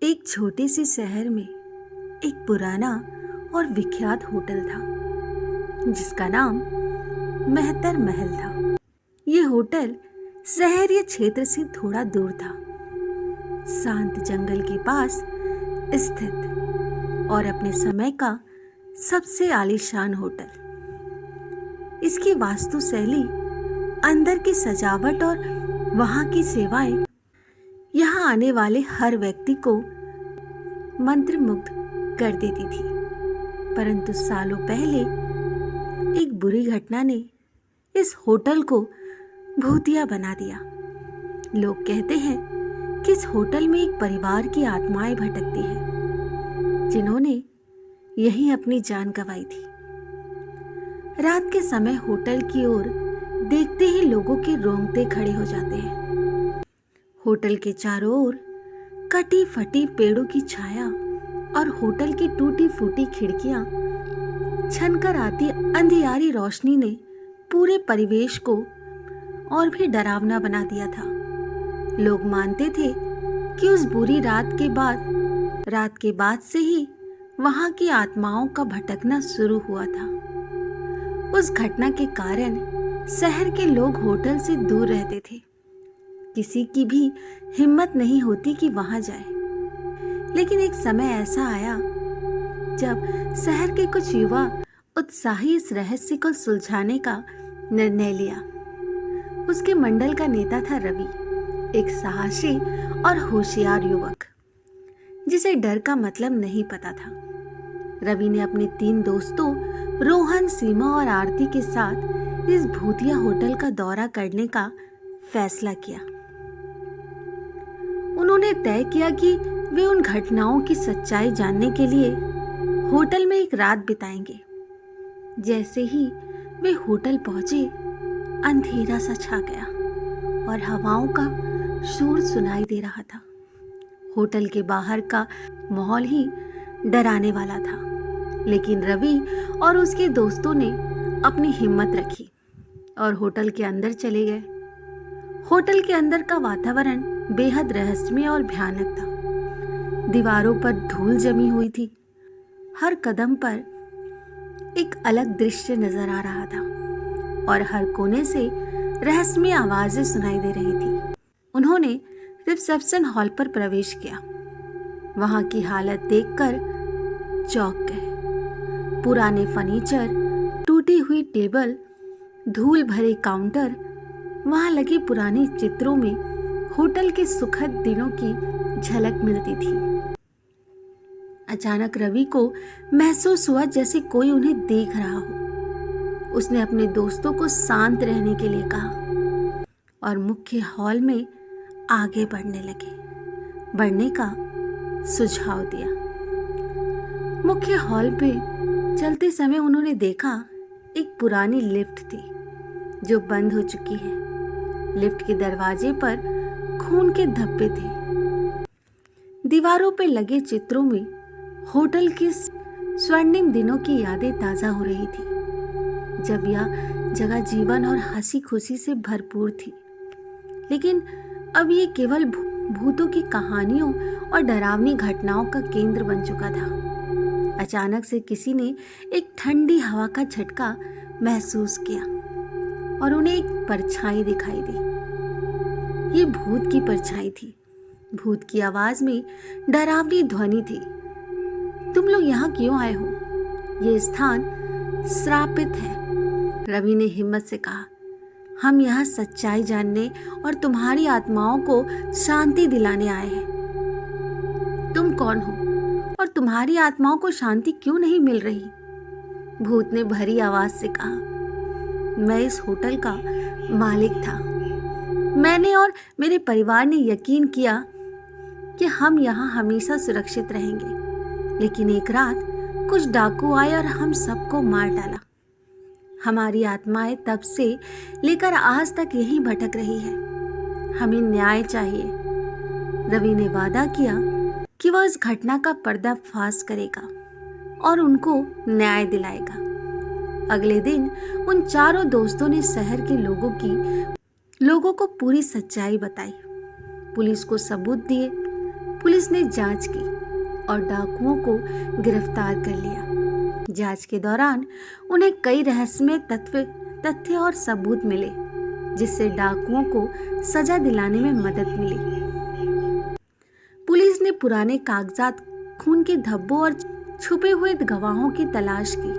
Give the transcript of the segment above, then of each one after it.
एक छोटे से शहर में एक पुराना और विख्यात होटल था जिसका नाम मेहतर महल था। ये होटल शहरी क्षेत्र से थोड़ा दूर था, शांत जंगल के पास स्थित और अपने समय का सबसे आलीशान होटल। इसकी वास्तुशैली, अंदर की सजावट और वहां की सेवाएं यहाँ आने वाले हर व्यक्ति को मंत्रमुग्ध कर देती थी। परंतु सालों पहले एक बुरी घटना ने इस होटल को भूतिया बना दिया। लोग कहते हैं कि इस होटल में एक परिवार की आत्माएं भटकती हैं, जिन्होंने यहीं अपनी जान गंवाई थी। रात के समय होटल की ओर देखते ही लोगों के रोंगटे खड़े हो जाते हैं। होटल के चारों ओर कटी फटी पेड़ों की छाया और होटल की टूटी फूटी खिड़कियां, छनकर आती अंधियारी रोशनी ने पूरे परिवेश को और भी डरावना बना दिया था। लोग मानते थे कि उस बुरी रात के बाद से ही वहां की आत्माओं का भटकना शुरू हुआ था। उस घटना के कारण शहर के लोग होटल से दूर रहते थे। किसी की भी हिम्मत नहीं होती कि वहां जाए। लेकिन एक समय ऐसा आया जब शहर के कुछ युवा उत्साही इस रहस्य को सुलझाने का निर्णय लिया। उसके मंडल का नेता था रवि, एक साहसी और होशियार युवक जिसे डर का मतलब नहीं पता था। रवि ने अपने 3 दोस्तों रोहन, सीमा और आरती के साथ इस भूतिया होटल का दौरा करने का फैसला किया। उन्होंने तय किया कि वे उन घटनाओं की सच्चाई जानने के लिए होटल में एक रात बिताएंगे। जैसे ही वे होटल पहुंचे, अंधेरा सा छा गया और हवाओं का शोर सुनाई दे रहा था। होटल के बाहर का माहौल ही डराने वाला था, लेकिन रवि और उसके दोस्तों ने अपनी हिम्मत रखी और होटल के अंदर चले गए। होटल के अंदर का वातावरण बेहद रहस्यमय और भयानक था। दीवारों पर धूल जमी हुई थी। हर कदम पर एक अलग दृश्य नजर आ रहा था और हर कोने से रहस्यमय आवाजें सुनाई दे रही थी। उन्होंने रिसेप्शन हॉल पर प्रवेश किया। वहां की हालत देखकर चौंक गए। पुराने फर्नीचर, टूटी हुई टेबल, धूल भरे काउंटर, वहां लगे पुराने चित्रों में होटल के सुखद दिनों की झलक मिलती थी। अचानक रवि को महसूस हुआ जैसे कोई उन्हें देख रहा हो। उसने अपने दोस्तों को शांत रहने के लिए कहा और मुख्य हॉल में आगे बढ़ने का सुझाव दिया। मुख्य हॉल पे चलते समय उन्होंने देखा एक पुरानी लिफ्ट थी जो बंद हो चुकी है। लिफ्ट के दरवाजे पर खून के धब्बे थे। दीवारों पर लगे चित्रों में होटल के स्वर्णिम दिनों की यादें ताजा हो रही थी, जब यह जगह जीवन और हंसी खुशी से भरपूर थी। लेकिन अब ये केवल भूतों की कहानियों और डरावनी घटनाओं का केंद्र बन चुका था। अचानक से किसी ने एक ठंडी हवा का झटका महसूस किया और उन्हें एक परछाई दिखाई दी। ये भूत की परछाई थी। भूत की आवाज में डरावनी ध्वनि थी। तुम लोग यहाँ क्यों आए हो? ये स्थान श्रापित है। रवि ने हिम्मत से कहा, हम यहाँ सच्चाई जानने और तुम्हारी आत्माओं को शांति दिलाने आए हैं। तुम कौन हो और तुम्हारी आत्माओं को शांति क्यों नहीं मिल रही? भूत ने भरी आवाज से कहा, मैं इस होटल का मालिक था। मैंने और मेरे परिवार ने यकीन किया कि हम यहाँ हमेशा सुरक्षित रहेंगे। लेकिन एक रात कुछ डाकू आए और हम सबको मार डाला। हमारी आत्माएं तब से लेकर आज तक यहीं भटक रही है। हमें न्याय चाहिए। रवि ने वादा किया कि वह इस घटना का पर्दाफाश करेगा और उनको न्याय दिलाएगा। अगले दिन उन चारों दोस्तों ने शहर के लोगों को पूरी सच्चाई बताई। पुलिस को सबूत दिए, पुलिस ने जांच की और डाकुओं को गिरफ्तार कर लिया। जांच के दौरान उन्हें कई रहस्यमय तथ्य और सबूत मिले, जिससे डाकुओं को सजा दिलाने में मदद मिली। पुलिस ने पुराने कागजात, खून के धब्बों और छुपे हुए गवाहों की तलाश की।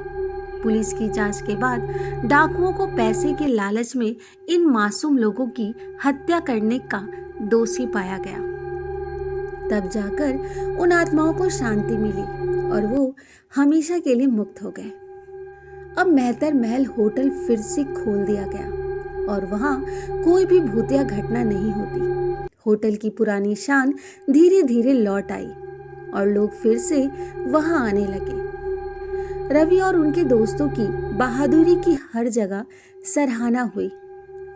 पुलिस की जांच के बाद डाकुओं को पैसे के लालच में इन मासूम लोगों की हत्या करने का दोषी पाया गया। तब जाकर उन आत्माओं को शांति मिली और वो हमेशा के लिए मुक्त हो गए। अब मेहतर महल होटल फिर से खोल दिया गया और वहां कोई भी भूतिया घटना नहीं होती। होटल की पुरानी शान धीरे धीरे लौट आई और लोग फिर से वहां आने लगे। रवि और उनके दोस्तों की बहादुरी की हर जगह सराहना हुई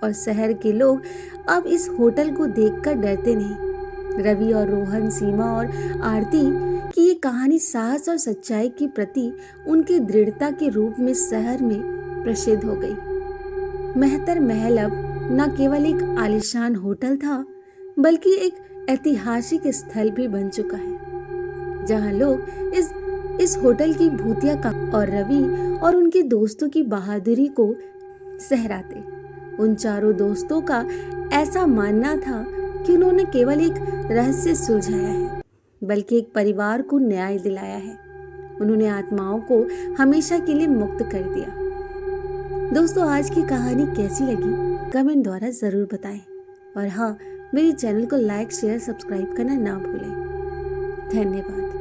और शहर के लोग अब इस होटल को देखकर डरते नहीं। रवि और रोहन, सीमा और आरती की ये कहानी साहस और सच्चाई के प्रति उनकी दृढ़ता के रूप में शहर में प्रसिद्ध हो गई। मेहतर महल अब न केवल एक आलीशान होटल था, बल्कि एक ऐतिहासिक स्थल भी बन चुका है, जहां लोग इस होटल की भूतिया का और रवि और उनके दोस्तों की बहादुरी को सहराते। उन चारों दोस्तों का ऐसा मानना था कि उन्होंने केवल एक रहस्य सुलझाया है, बल्कि एक परिवार को न्याय दिलाया है। उन्होंने आत्माओं को हमेशा के लिए मुक्त कर दिया। दोस्तों, आज की कहानी कैसी लगी कमेंट द्वारा जरूर बताएं और हाँ, मेरे चैनल को लाइक, शेयर, सब्सक्राइब करना ना भूलें। धन्यवाद।